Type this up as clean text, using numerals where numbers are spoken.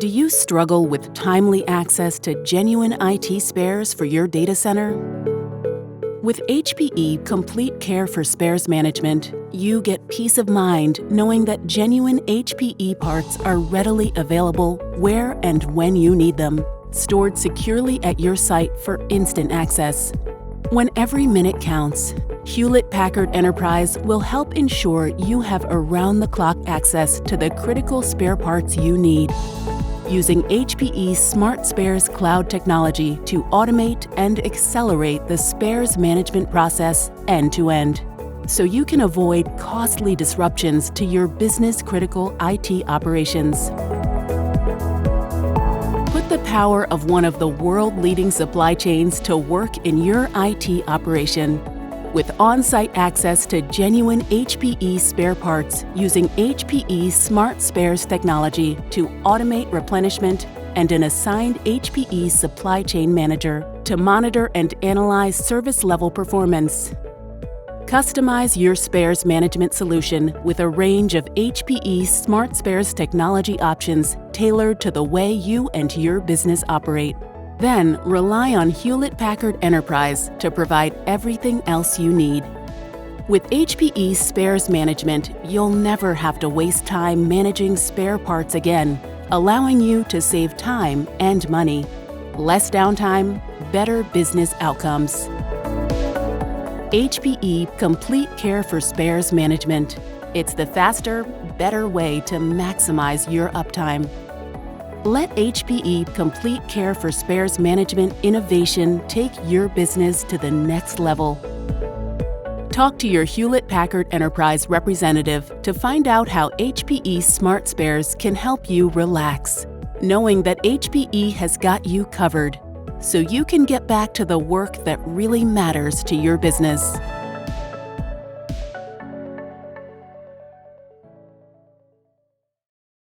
Do you struggle with timely access to genuine IT spares for your data center? With HPE Complete Care for Spares Management, you get peace of mind knowing that genuine HPE parts are readily available where and when you need them, stored securely at your site for instant access. When every minute counts, Hewlett-Packard Enterprise will help ensure you have around-the-clock access to the critical spare parts you need. Using HPE Smart Spares Cloud technology to automate and accelerate the spares management process end-to-end, so you can avoid costly disruptions to your business-critical IT operations. Put the power of one of the world-leading supply chains to work in your IT operation. With on-site access to genuine HPE spare parts using HPE Smart Spares technology to automate replenishment and an assigned HPE supply chain manager to monitor and analyze service-level performance. Customize your spares management solution with a range of HPE Smart Spares technology options tailored to the way you and your business operate. Then rely on Hewlett-Packard Enterprise to provide everything else you need. With HPE Spares Management, you'll never have to waste time managing spare parts again, allowing you to save time and money. Less downtime, better business outcomes. HPE Complete Care for Spares Management. It's the faster, better way to maximize your uptime. Let HPE Complete Care for Spares Management innovation take your business to the next level. Talk to your Hewlett-Packard Enterprise representative to find out how HPE Smart Spares can help you relax, knowing that HPE has got you covered, so you can get back to the work that really matters to your business.